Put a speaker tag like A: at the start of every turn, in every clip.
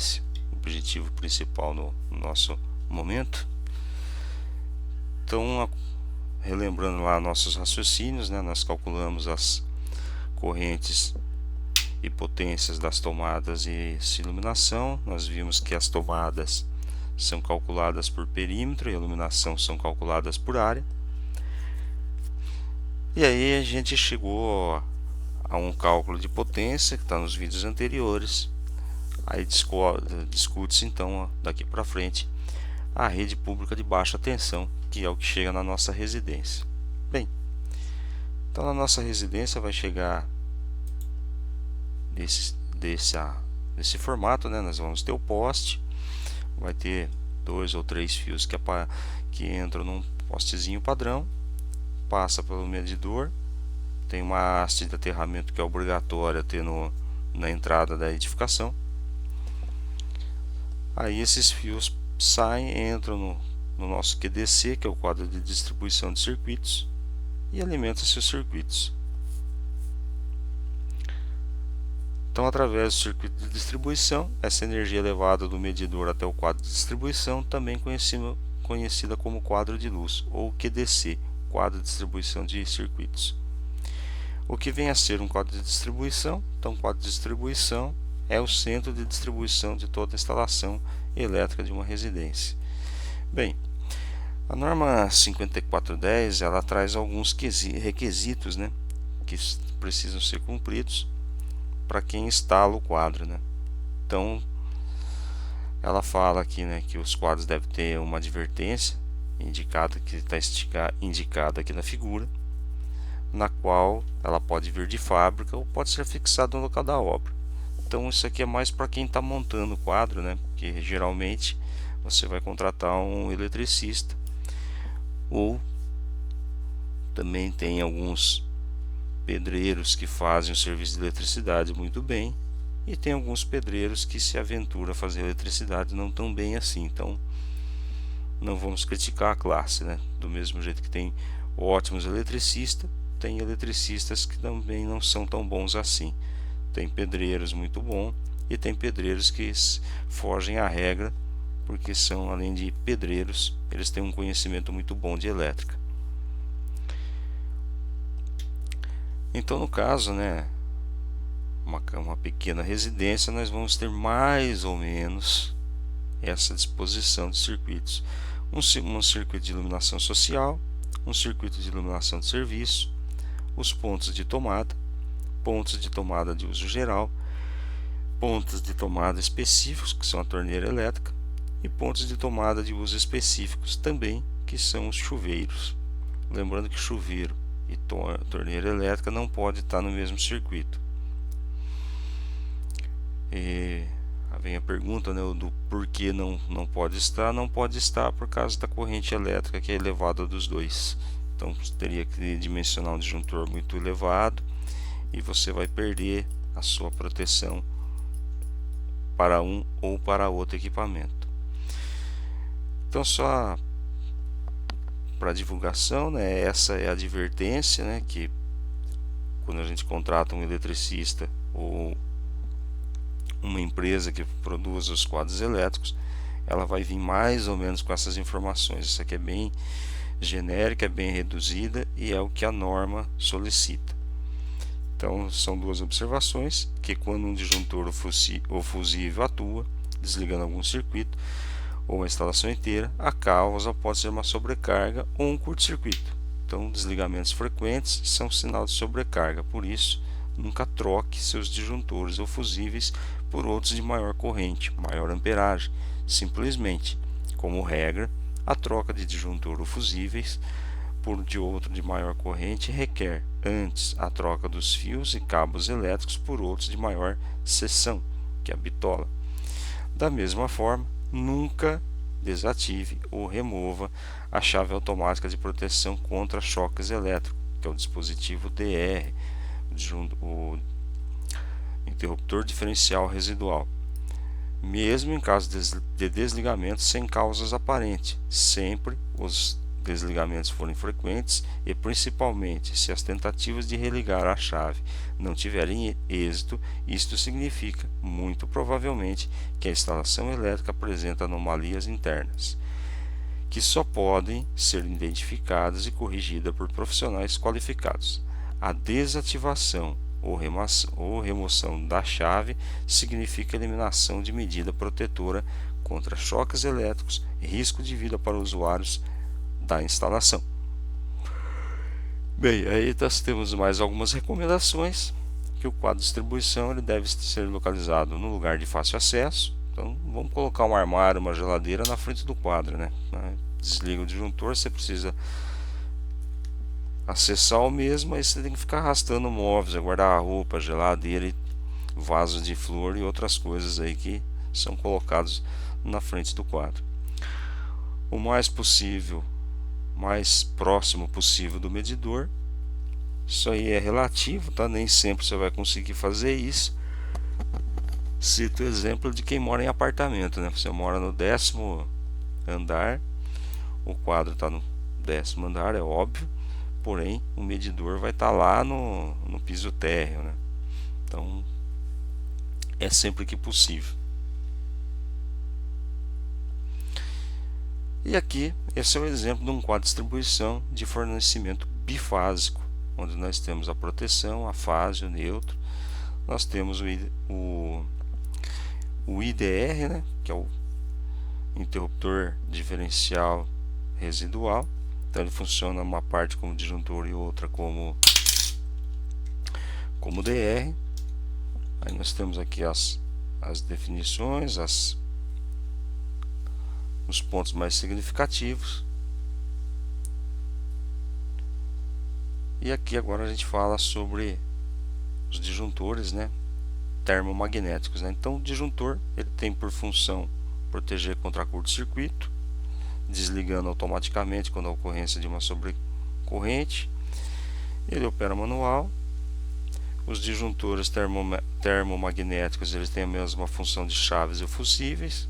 A: residência, objetivo principal no nosso momento. Então, relembrando lá nossos raciocínios, né, nós calculamos as correntes e potências das tomadas e iluminação. Nós vimos que as tomadas são calculadas por perímetro e a iluminação são calculadas por área. E aí a gente chegou a um cálculo de potência que está nos vídeos anteriores. Aí discute-se então daqui para frente a rede pública de baixa tensão, que é o que chega na nossa residência. Bem, então na nossa residência vai chegar desse formato, né? Nós vamos ter o poste, vai ter 2 ou 3 fios que entram num postezinho padrão, passa pelo medidor, tem uma haste de aterramento que é obrigatória ter na entrada da edificação. Aí esses fios saem, entram no nosso QDC, que é o quadro de distribuição de circuitos, e alimentam seus circuitos. Então, através do circuito de distribuição, essa energia levada do medidor até o quadro de distribuição, também conhecida como quadro de luz, ou QDC, quadro de distribuição de circuitos. O que vem a ser um quadro de distribuição? Então, o quadro de distribuição é o centro de distribuição de toda a instalação elétrica de uma residência. Bem, a norma 5410 ela traz alguns requisitos, né, que precisam ser cumpridos para quem instala o quadro, né? Então, ela fala aqui, né, que os quadros devem ter uma advertência indicada aqui na figura, na qual ela pode vir de fábrica ou pode ser fixada no local da obra. Então isso aqui é mais para quem está montando o quadro, né? Porque geralmente você vai contratar um eletricista, ou também tem alguns pedreiros que fazem o serviço de eletricidade muito bem, e tem alguns pedreiros que se aventuram a fazer eletricidade não tão bem assim. Então não vamos criticar a classe, né? Do mesmo jeito que tem ótimos eletricistas, tem eletricistas que também não são tão bons assim. Tem pedreiros muito bons e tem pedreiros que fogem à regra, porque são, além de pedreiros, eles têm um conhecimento muito bom de elétrica. Então, no caso, né, uma pequena residência, nós vamos ter mais ou menos essa disposição de circuitos. Um circuito de iluminação social, um circuito de iluminação de serviço, os pontos de tomada de uso geral, pontos de tomada específicos, que são a torneira elétrica, e pontos de tomada de uso específicos também, que são os chuveiros. Lembrando que chuveiro e torneira elétrica não pode estar no mesmo circuito. E vem a pergunta, né, do porquê não pode estar. Não pode estar por causa da corrente elétrica que é elevada dos dois. Então teria que dimensionar um disjuntor muito elevado e você vai perder a sua proteção para um ou para outro equipamento. Então, só para divulgação, né, essa é a advertência, né, que quando a gente contrata um eletricista ou uma empresa que produz os quadros elétricos, ela vai vir mais ou menos com essas informações. Isso aqui é bem genérica, é bem reduzida e é o que a norma solicita. Então, são duas observações: que quando um disjuntor ou fusível atua, desligando algum circuito ou uma instalação inteira, a causa pode ser uma sobrecarga ou um curto-circuito. Então, desligamentos frequentes são sinal de sobrecarga, por isso, nunca troque seus disjuntores ou fusíveis por outros de maior corrente, maior amperagem. Simplesmente, como regra, a troca de disjuntor ou fusíveis por de outro de maior corrente requer antes a troca dos fios e cabos elétricos por outros de maior seção, que é a bitola. Da mesma forma, nunca desative ou remova a chave automática de proteção contra choques elétricos, que é o dispositivo DR, o interruptor diferencial residual, mesmo em caso de desligamento sem causas aparentes. Sempre os desligamentos forem frequentes e principalmente se as tentativas de religar a chave não tiverem êxito, isto significa, muito provavelmente, que a instalação elétrica apresenta anomalias internas, que só podem ser identificadas e corrigidas por profissionais qualificados. A desativação ou remoção da chave significa eliminação de medida protetora contra choques elétricos e risco de vida para usuários da instalação. Bem, aí nós temos mais algumas recomendações, que o quadro de distribuição ele deve ser localizado no lugar de fácil acesso. Então vamos colocar um armário, uma geladeira na frente do quadro, né? Desliga o disjuntor, você precisa acessar o mesmo, aí você tem que ficar arrastando móveis, guarda-roupa, geladeira, vasos de flor e outras coisas aí que são colocados na frente do quadro. O mais próximo possível do medidor. Isso aí é relativo, tá? Nem sempre você vai conseguir fazer isso. Cito o exemplo de quem mora em apartamento, né? Você mora no 10º andar, o quadro está no 10º andar, é óbvio, porém o medidor vai estar lá no piso térreo, né? Então é sempre que possível. E aqui, esse é o exemplo de um quadro de distribuição de fornecimento bifásico, onde nós temos a proteção, a fase, o neutro. Nós temos o IDR, né, que é o interruptor diferencial residual. Então ele funciona uma parte como disjuntor e outra como DR. Aí nós temos aqui as definições, os pontos mais significativos. E aqui agora a gente fala sobre os disjuntores, né, termomagnéticos, né? Então o disjuntor ele tem por função proteger contra curto-circuito, desligando automaticamente quando a ocorrência de uma sobrecorrente. Ele opera manual. Os disjuntores termomagnéticos eles têm a mesma função de chaves e fusíveis.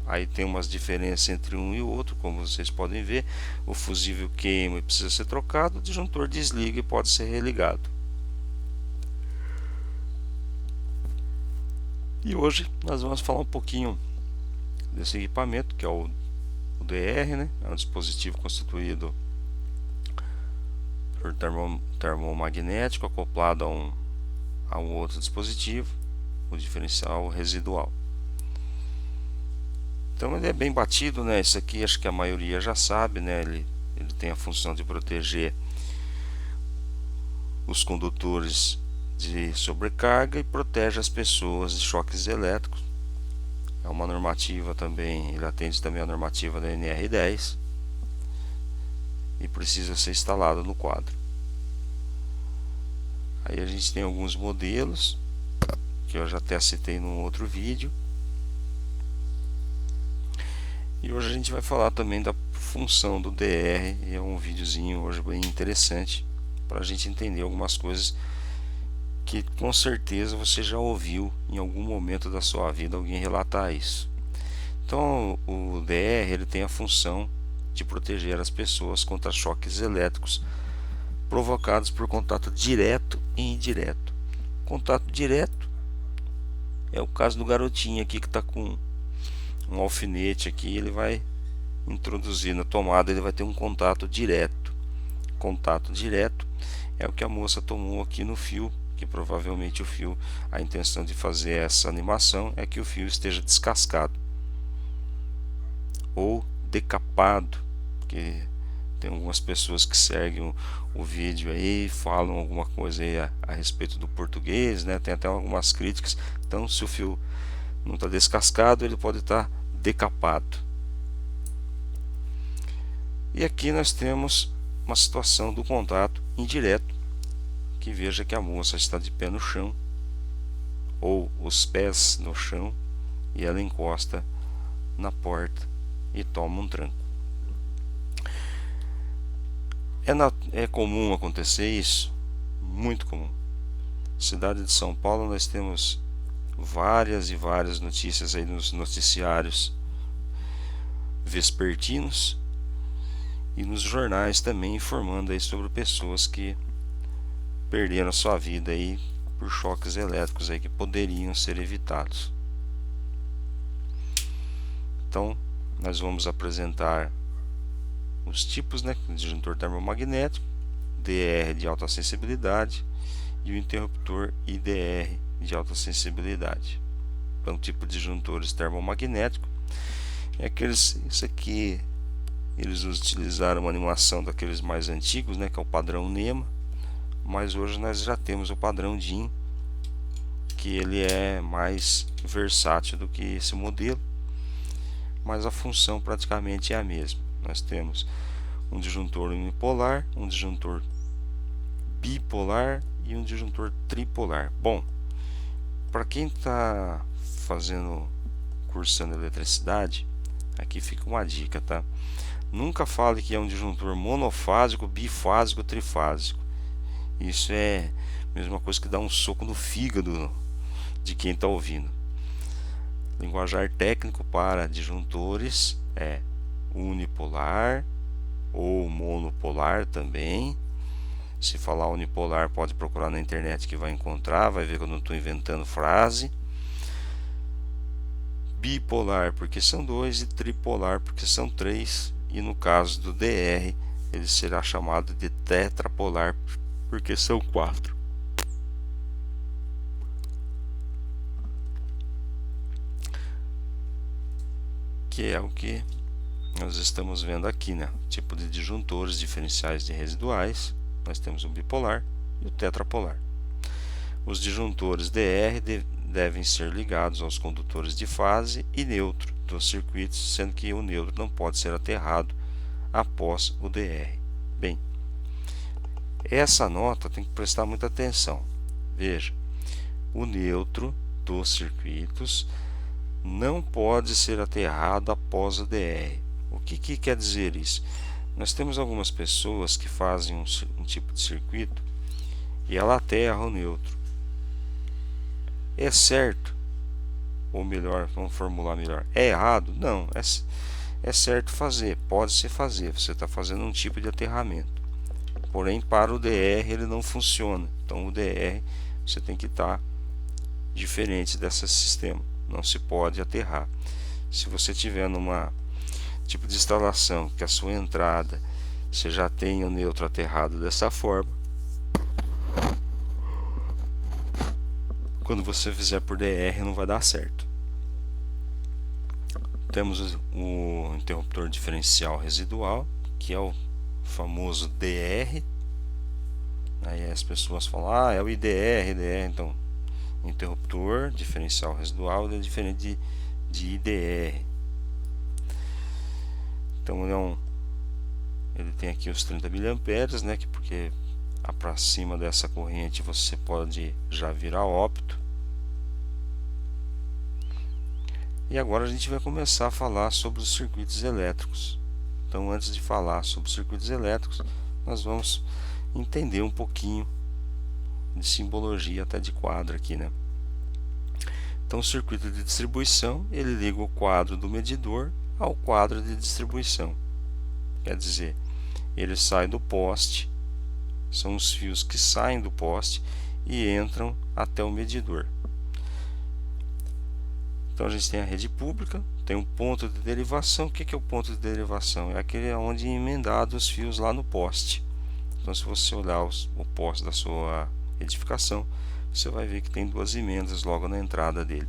A: Aí tem umas diferenças entre um e o outro, como vocês podem ver. O fusível queima e precisa ser trocado, o disjuntor desliga e pode ser religado. E hoje nós vamos falar um pouquinho desse equipamento, que é o DR, né? É um dispositivo constituído por termomagnético acoplado a um outro dispositivo, o diferencial residual. Então ele é bem batido, né? Isso aqui acho que a maioria já sabe, né? Ele tem a função de proteger os condutores de sobrecarga e protege as pessoas de choques elétricos. É uma normativa também, ele atende também a normativa da NR10 e precisa ser instalado no quadro. Aí a gente tem alguns modelos que eu já até citei num outro vídeo. E hoje a gente vai falar também da função do DR, e é um videozinho hoje bem interessante para a gente entender algumas coisas que com certeza você já ouviu em algum momento da sua vida alguém relatar isso. Então o DR ele tem a função de proteger as pessoas contra choques elétricos provocados por contato direto e indireto. Contato direto é o caso do garotinho aqui que está com um alfinete aqui, ele vai introduzir na tomada, ele vai ter um contato direto. Contato direto é o que a moça tomou aqui no fio, que provavelmente o fio, a intenção de fazer essa animação é que o fio esteja descascado ou decapado, porque tem algumas pessoas que seguem o vídeo aí, falam alguma coisa aí a respeito do português, né? Tem até algumas críticas. Então se o fio não está descascado, ele pode estar decapado. E aqui nós temos uma situação do contato indireto, que veja que a moça está de pé no chão ou os pés no chão e ela encosta na porta e toma um tranco. É comum acontecer isso, muito comum. Cidade de São Paulo nós temos várias e várias notícias aí nos noticiários vespertinos, e nos jornais também informando aí sobre pessoas que perderam sua vida aí por choques elétricos aí que poderiam ser evitados. Então, nós vamos apresentar os tipos, né, de disjuntor termomagnético, DR de alta sensibilidade e o interruptor IDR de alta sensibilidade. Então, tipo de disjuntores termomagnéticos é aqueles, isso aqui eles utilizaram uma animação daqueles mais antigos, né, que é o padrão NEMA, mas hoje nós já temos o padrão DIN, que ele é mais versátil do que esse modelo, mas a função praticamente é a mesma. Nós temos um disjuntor unipolar, um disjuntor bipolar e um disjuntor tripolar. Bom, para quem está cursando eletricidade, aqui fica uma dica, tá? Nunca fale que é um disjuntor monofásico, bifásico, trifásico. Isso é a mesma coisa que dar um soco no fígado de quem está ouvindo. Linguajar técnico para disjuntores é unipolar ou monopolar também. Se falar unipolar, pode procurar na internet que vai encontrar, vai ver que eu não estou inventando frase. Bipolar porque são 2 e tripolar porque são 3, e no caso do DR ele será chamado de tetrapolar porque são 4. Que é o que nós estamos vendo aqui, né? Tipo de disjuntores diferenciais de residuais. Nós temos o bipolar e o tetrapolar. Os disjuntores DR devem ser ligados aos condutores de fase e neutro dos circuitos, sendo que o neutro não pode ser aterrado após o DR. Bem, essa nota tem que prestar muita atenção. Veja, o neutro dos circuitos não pode ser aterrado após o DR. O que quer dizer isso? Nós temos algumas pessoas que fazem um tipo de circuito e ela aterra o neutro. É certo? Ou melhor, vamos formular melhor, é errado? Não, é certo fazer, pode-se fazer, você está fazendo um tipo de aterramento. Porém, para o DR ele não funciona. Então o DR você tem que estar diferente desse sistema. Não se pode aterrar. Se você tiver numa tipo de instalação que a sua entrada você já tem o neutro aterrado dessa forma, quando você fizer por DR não vai dar certo. Temos o interruptor diferencial residual, que é o famoso DR. Aí as pessoas falam, é o IDR, IDR. Então, interruptor diferencial residual é diferente de IDR. Então ele tem aqui os 30 mA, né, porque para cima dessa corrente você pode já virar óbito. E agora a gente vai começar a falar sobre os circuitos elétricos. Então, antes de falar sobre os circuitos elétricos, nós vamos entender um pouquinho de simbologia até de quadro aqui, né? Então, o circuito de distribuição, ele liga o quadro do medidor ao quadro de distribuição. Quer dizer, ele sai do poste, são os fios que saem do poste e entram até o medidor. Então a gente tem a rede pública, tem um ponto de derivação. O que é o ponto de derivação? É aquele onde é emendado os fios lá no poste. Então, se você olhar o poste da sua edificação, você vai ver que tem duas emendas logo na entrada dele.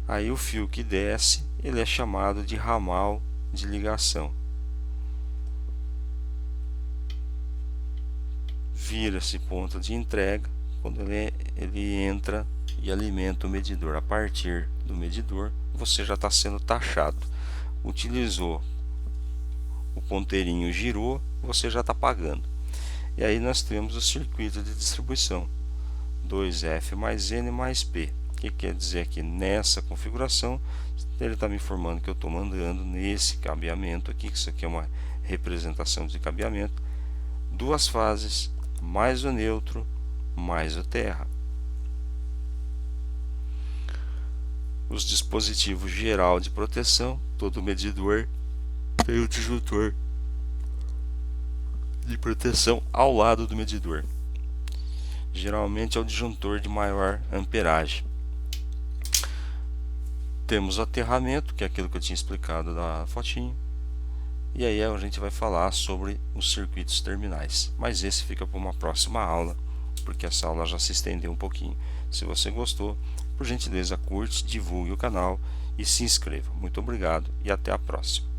A: Aí o fio que desce, ele é chamado de ramal de ligação. Vira-se ponto de entrega quando ele entra e alimenta o medidor. A partir do medidor, você já está sendo taxado. Utilizou o ponteirinho, girou, você já está pagando. E aí nós temos o circuito de distribuição 2F mais N mais P. O que quer dizer que nessa configuração ele está me informando que eu estou mandando nesse cabeamento aqui, que isso aqui é uma representação de cabeamento, duas fases mais o neutro mais o terra. Os dispositivos geral de proteção, todo medidor tem o disjuntor de proteção ao lado do medidor. Geralmente é o disjuntor de maior amperagem. Temos o aterramento, que é aquilo que eu tinha explicado da fotinho. E aí a gente vai falar sobre os circuitos terminais. Mas esse fica para uma próxima aula, porque essa aula já se estendeu um pouquinho. Se você gostou, por gentileza curte, divulgue o canal e se inscreva. Muito obrigado e até a próxima.